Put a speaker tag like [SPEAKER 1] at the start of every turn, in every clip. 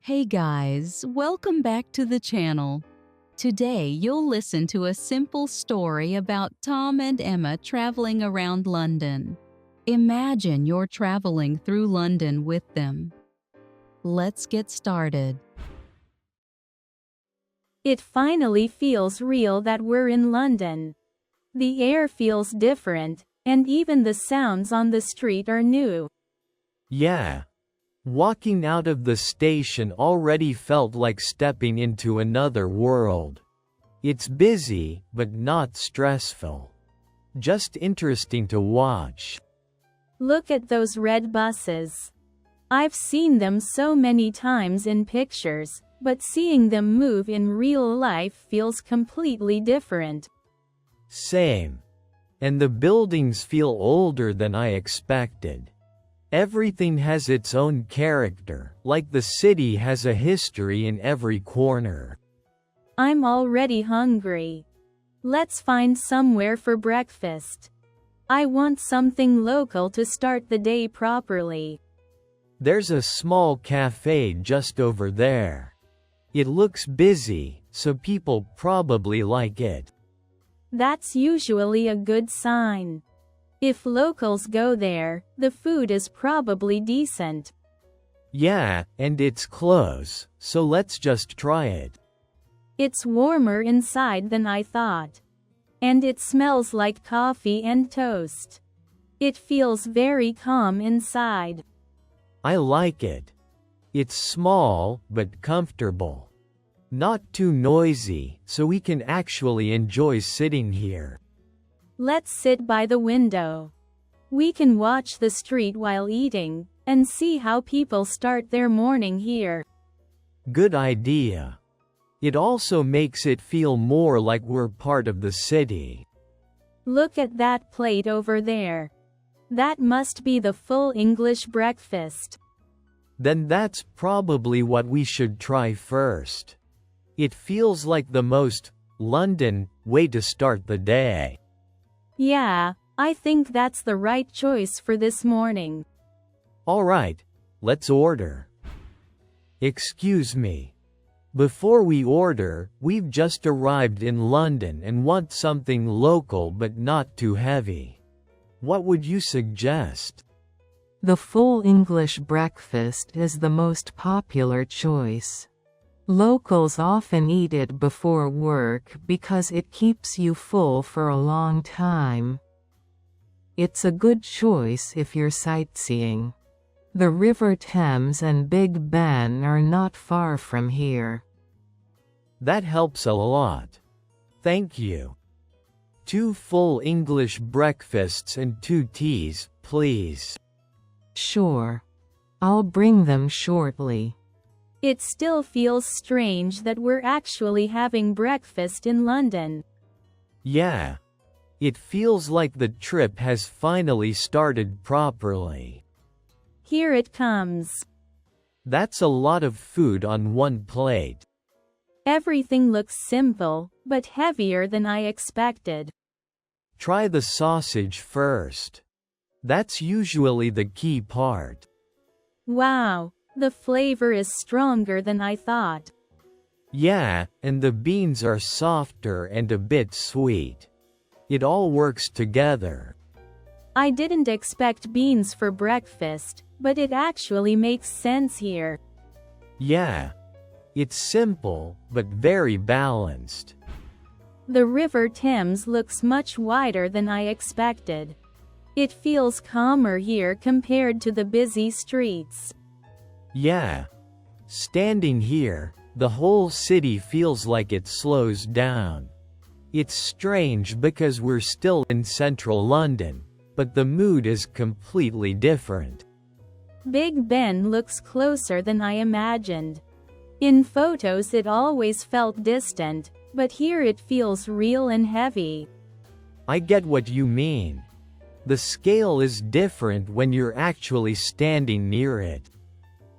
[SPEAKER 1] Hey guys, welcome back to the channel. Today you'll listen to a simple story about Tom and Emma traveling around London. Imagine you're traveling through London with them. Let's get started.
[SPEAKER 2] It finally feels real that we're in London. The air feels different, and even the sounds on the street are new.
[SPEAKER 3] Yeah. Walking out of the station already felt like stepping into another world. It's busy, but not stressful. Just interesting to watch.
[SPEAKER 2] Look at those red buses. I've seen them so many times in pictures, but seeing them move in real life feels completely different.
[SPEAKER 3] Same. And the buildings feel older than I expected. Everything has its own character, like the city has a history in every corner.
[SPEAKER 2] I'm already hungry. Let's find somewhere for breakfast. I want something local to start the day properly.
[SPEAKER 3] There's a small cafe just over there. It looks busy, so people probably like it.
[SPEAKER 2] That's usually a good sign. If locals go there, the food is probably decent.
[SPEAKER 3] Yeah, and it's close, so let's just try it.
[SPEAKER 2] It's warmer inside than I thought. And it smells like coffee and toast. It feels very calm inside.
[SPEAKER 3] I like it. It's small, but comfortable. Not too noisy, so we can actually enjoy sitting here.
[SPEAKER 2] Let's sit by the window. We can watch the street while eating, and see how people start their morning here.
[SPEAKER 3] Good idea. It also makes it feel more like we're part of the city.
[SPEAKER 2] Look at that plate over there. That must be the full English breakfast.
[SPEAKER 3] Then that's probably what we should try first. It feels like the most London way to start the day.
[SPEAKER 2] Yeah, I think that's the right choice for this morning.
[SPEAKER 3] Alright, let's order. Excuse me. Before we order, we've just arrived in London and want something local but not too heavy. What would you suggest?
[SPEAKER 4] The full English breakfast is the most popular choice. Locals often eat it before work because it keeps you full for a long time. It's a good choice if you're sightseeing. The River Thames and Big Ben are not far from here.
[SPEAKER 3] That helps a lot. Thank you. 2 full English breakfasts and 2 teas, please.
[SPEAKER 4] Sure. I'll bring them shortly.
[SPEAKER 2] It still feels strange that we're actually having breakfast in London.
[SPEAKER 3] Yeah. It feels like the trip has finally started properly.
[SPEAKER 2] Here it comes.
[SPEAKER 3] That's a lot of food on one plate.
[SPEAKER 2] Everything looks simple, but heavier than I expected.
[SPEAKER 3] Try the sausage first. That's usually the key part.
[SPEAKER 2] Wow, the flavor is stronger than I thought.
[SPEAKER 3] Yeah, and the beans are softer and a bit sweet. It all works together.
[SPEAKER 2] I didn't expect beans for breakfast, but it actually makes sense here.
[SPEAKER 3] Yeah. It's simple, but very balanced.
[SPEAKER 2] The River Thames looks much wider than I expected. It feels calmer here compared to the busy streets.
[SPEAKER 3] Yeah. Standing here, the whole city feels like it slows down. It's strange because we're still in central London, but the mood is completely different.
[SPEAKER 2] Big Ben looks closer than I imagined. In photos it always felt distant, but here it feels real and heavy.
[SPEAKER 3] I get what you mean. The scale is different when you're actually standing near it.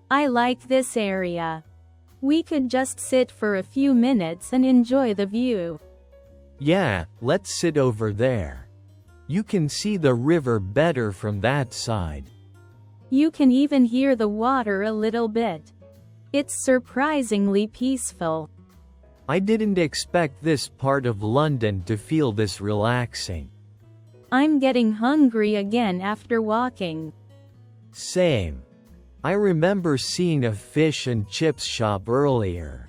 [SPEAKER 2] I like this area. We could just sit for a few minutes and enjoy the view.
[SPEAKER 3] Yeah, let's sit over there. You can see the river better from that side.
[SPEAKER 2] You can even hear the water a little bit. It's surprisingly peaceful.
[SPEAKER 3] I didn't expect this part of London to feel this relaxing.
[SPEAKER 2] I'm getting hungry again after walking.
[SPEAKER 3] Same. I remember seeing a fish and chips shop earlier.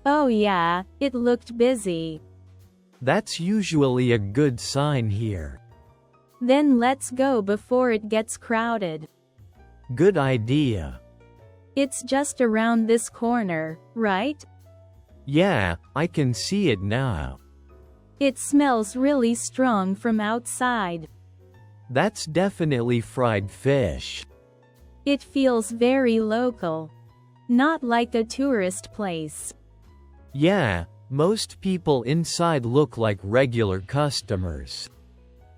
[SPEAKER 2] Oh yeah, it looked busy.
[SPEAKER 3] That's usually a good sign here.
[SPEAKER 2] Then let's go before it gets crowded.
[SPEAKER 3] Good idea.
[SPEAKER 2] It's just around this corner, right?
[SPEAKER 3] Yeah, I can see it now.
[SPEAKER 2] It smells really strong from outside.
[SPEAKER 3] That's definitely fried fish.
[SPEAKER 2] It feels very local. Not like a tourist place.
[SPEAKER 3] Yeah, most people inside look like regular customers.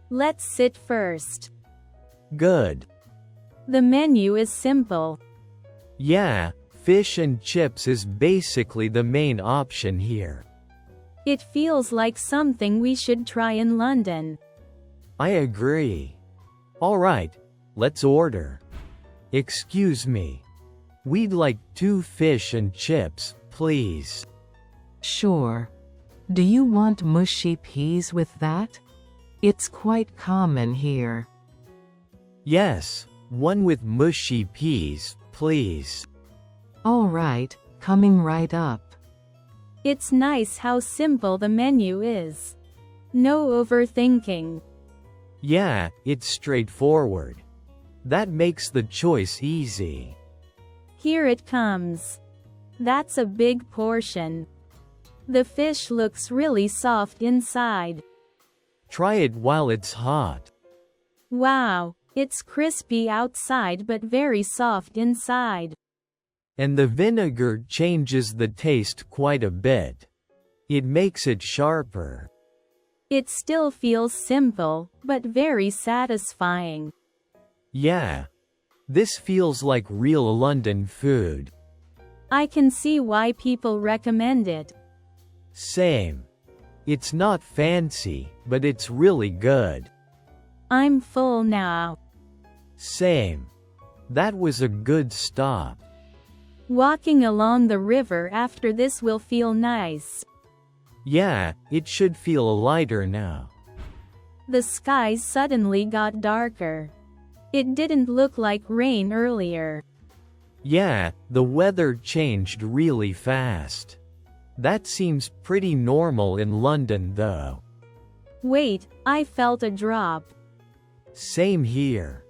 [SPEAKER 2] Let's sit first.
[SPEAKER 3] Good.
[SPEAKER 2] The menu is simple.
[SPEAKER 3] Yeah, fish and chips is basically the main option here.
[SPEAKER 2] It feels like something we should try in London.
[SPEAKER 3] I agree. Alright, let's order. Excuse me. We'd like 2 fish and chips, please.
[SPEAKER 4] Sure. Do you want mushy peas with that? It's quite common here.
[SPEAKER 3] Yes, one with mushy peas, please.
[SPEAKER 4] All right, coming right up.
[SPEAKER 2] It's nice how simple the menu is. No overthinking.
[SPEAKER 3] Yeah, it's straightforward. That makes the choice easy.
[SPEAKER 2] Here it comes. That's a big portion. The fish looks really soft inside.
[SPEAKER 3] Try it while it's hot.
[SPEAKER 2] Wow, it's crispy outside but very soft inside.
[SPEAKER 3] And the vinegar changes the taste quite a bit. It makes it sharper.
[SPEAKER 2] It still feels simple, but very satisfying.
[SPEAKER 3] Yeah. This feels like real London food.
[SPEAKER 2] I can see why people recommend it.
[SPEAKER 3] Same. It's not fancy, but it's really good.
[SPEAKER 2] I'm full now.
[SPEAKER 3] Same. That was a good stop.
[SPEAKER 2] Walking along the river after this will feel nice.
[SPEAKER 3] Yeah, it should feel lighter now.
[SPEAKER 2] The skies suddenly got darker. It didn't look like rain earlier.
[SPEAKER 3] Yeah, the weather changed really fast. That seems pretty normal in London though.
[SPEAKER 2] Wait, I felt a drop.
[SPEAKER 3] Same here.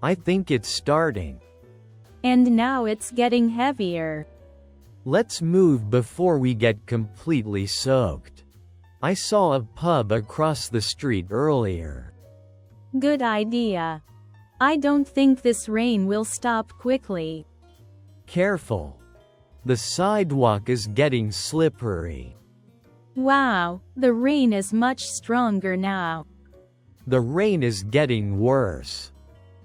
[SPEAKER 3] I think it's starting.
[SPEAKER 2] And now it's getting heavier.
[SPEAKER 3] Let's move before we get completely soaked. I saw a pub across the street earlier.
[SPEAKER 2] Good idea. I don't think this rain will stop quickly.
[SPEAKER 3] Careful. The sidewalk is getting slippery.
[SPEAKER 2] Wow, the rain is much stronger now.
[SPEAKER 3] The rain is getting worse.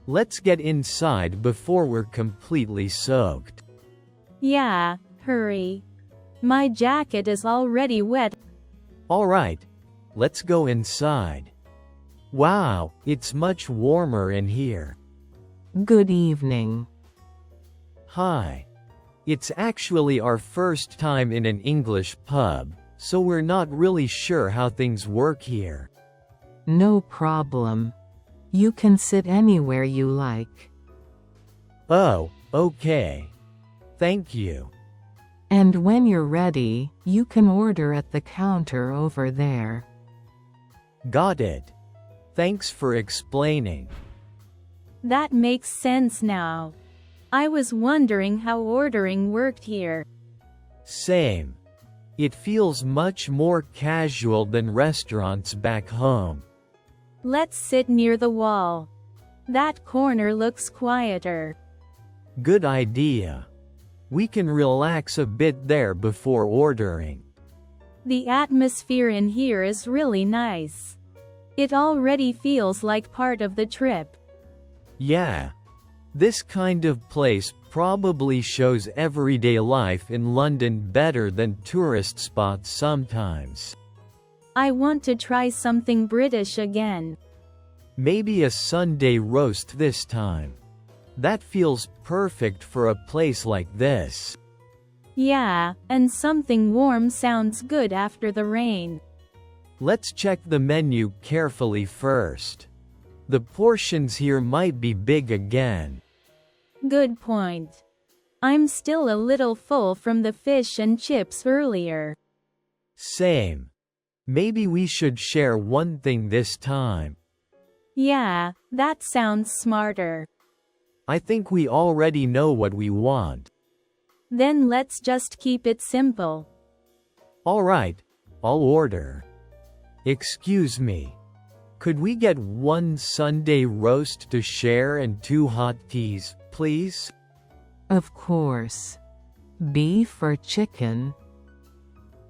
[SPEAKER 3] Let's get inside before we're completely soaked.
[SPEAKER 2] Yeah, hurry. My jacket is already wet.
[SPEAKER 3] Alright, let's go inside. Wow, it's much warmer in here.
[SPEAKER 4] Good evening.
[SPEAKER 3] Hi. It's actually our first time in an English pub, so we're not really sure how things work here.
[SPEAKER 4] No problem. You can sit anywhere you like.
[SPEAKER 3] Oh, okay. Thank you.
[SPEAKER 4] And when you're ready, you can order at the counter over there.
[SPEAKER 3] Got it. Thanks for explaining.
[SPEAKER 2] That makes sense now. I was wondering how ordering worked here.
[SPEAKER 3] Same. It feels much more casual than restaurants back home.
[SPEAKER 2] Let's sit near the wall. That corner looks quieter.
[SPEAKER 3] Good idea. We can relax a bit there before ordering.
[SPEAKER 2] The atmosphere in here is really nice. It already feels like part of the trip.
[SPEAKER 3] Yeah. This kind of place probably shows everyday life in London better than tourist spots sometimes.
[SPEAKER 2] I want to try something British again.
[SPEAKER 3] Maybe a Sunday roast this time. That feels perfect for a place like this.
[SPEAKER 2] Yeah, and something warm sounds good after the rain.
[SPEAKER 3] Let's check the menu carefully first. The portions here might be big again.
[SPEAKER 2] Good point. I'm still a little full from the fish and chips earlier.
[SPEAKER 3] Same. Maybe we should share one thing this time.
[SPEAKER 2] Yeah, that sounds smarter.
[SPEAKER 3] I think we already know what we want.
[SPEAKER 2] Then let's just keep it simple.
[SPEAKER 3] Alright, I'll order. Excuse me. Could we get one Sunday roast to share and 2 hot teas, please?
[SPEAKER 4] Of course. Beef or chicken?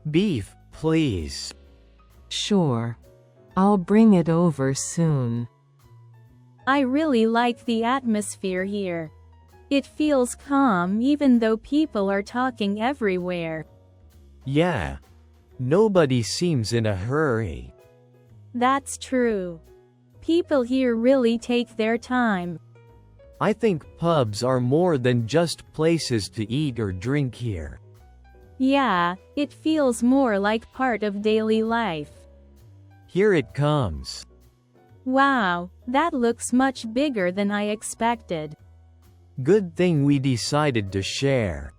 [SPEAKER 3] Beef, please.
[SPEAKER 4] Sure. I'll bring it over soon.
[SPEAKER 2] I really like the atmosphere here. It feels calm even though people are talking everywhere.
[SPEAKER 3] Yeah. Nobody seems in a hurry.
[SPEAKER 2] That's true. People here really take their time.
[SPEAKER 3] I think pubs are more than just places to eat or drink here.
[SPEAKER 2] Yeah, it feels more like part of daily life.
[SPEAKER 3] Here it comes.
[SPEAKER 2] Wow, that looks much bigger than I expected.
[SPEAKER 3] Good thing we decided to share.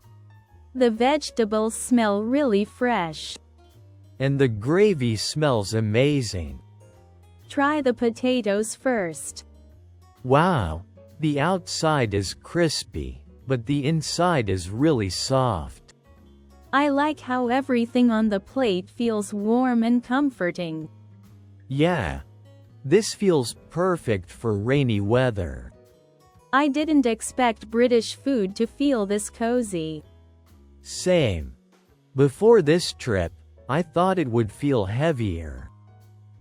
[SPEAKER 2] The vegetables smell really fresh.
[SPEAKER 3] And the gravy smells amazing.
[SPEAKER 2] Try the potatoes first.
[SPEAKER 3] Wow, the outside is crispy, but the inside is really soft.
[SPEAKER 2] I like how everything on the plate feels warm and comforting.
[SPEAKER 3] Yeah, this feels perfect for rainy weather.
[SPEAKER 2] I didn't expect British food to feel this cozy.
[SPEAKER 3] Same. Before this trip, I thought it would feel heavier.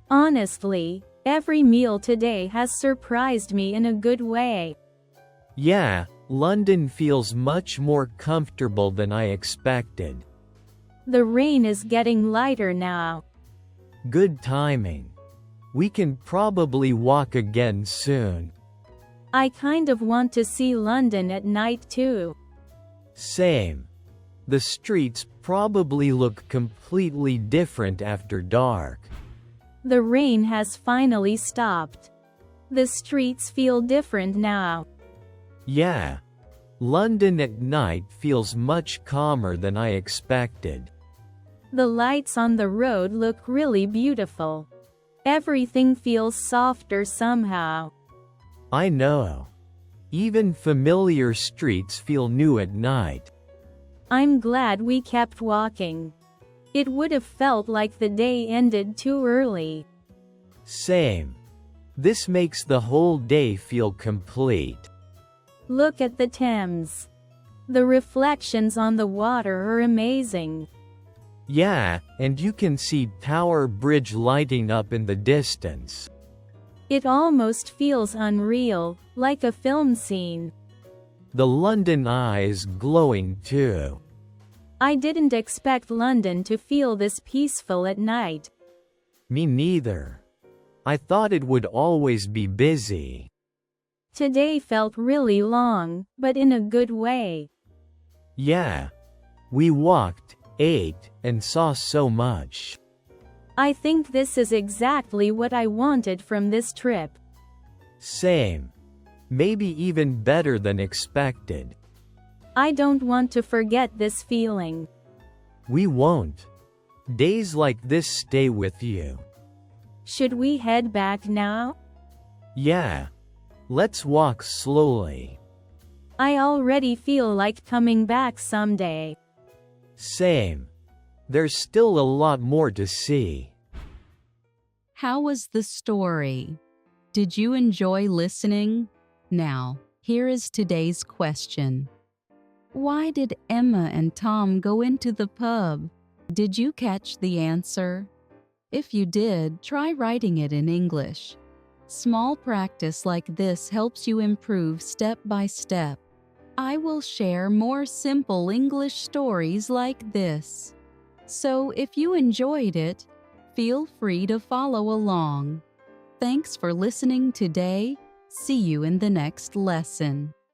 [SPEAKER 2] Honestly, every meal today has surprised me in a good way.
[SPEAKER 3] Yeah, London feels much more comfortable than I expected.
[SPEAKER 2] The rain is getting lighter now.
[SPEAKER 3] Good timing. We can probably walk again soon.
[SPEAKER 2] I kind of want to see London at night too.
[SPEAKER 3] Same. The streets probably look completely different after dark.
[SPEAKER 2] The rain has finally stopped. The streets feel different now.
[SPEAKER 3] Yeah. London at night feels much calmer than I expected.
[SPEAKER 2] The lights on the road look really beautiful. Everything feels softer somehow.
[SPEAKER 3] I know. Even familiar streets feel new at night.
[SPEAKER 2] I'm glad we kept walking. It would have felt like the day ended too early.
[SPEAKER 3] Same. This makes the whole day feel complete.
[SPEAKER 2] Look at the Thames. The reflections on the water are amazing.
[SPEAKER 3] Yeah, and you can see Tower Bridge lighting up in the distance.
[SPEAKER 2] It almost feels unreal, like a film scene.
[SPEAKER 3] The London Eye is glowing too.
[SPEAKER 2] I didn't expect London to feel this peaceful at night.
[SPEAKER 3] Me neither. I thought it would always be busy.
[SPEAKER 2] Today felt really long, but in a good way.
[SPEAKER 3] Yeah. We walked, ate, and saw so much.
[SPEAKER 2] I think this is exactly what I wanted from this trip.
[SPEAKER 3] Same. Maybe even better than expected.
[SPEAKER 2] I don't want to forget this feeling.
[SPEAKER 3] We won't. Days like this stay with you.
[SPEAKER 2] Should we head back now?
[SPEAKER 3] Yeah. Let's walk slowly.
[SPEAKER 2] I already feel like coming back someday.
[SPEAKER 3] Same. There's still a lot more to see.
[SPEAKER 1] How was the story? Did you enjoy listening? Now, here is today's question. Why did Emma and Tom go into the pub? Did you catch the answer? If you did, try writing it in English. Small practice like this helps you improve step by step. I will share more simple English stories like this. So if you enjoyed it, feel free to follow along. Thanks for listening today. See you in the next lesson.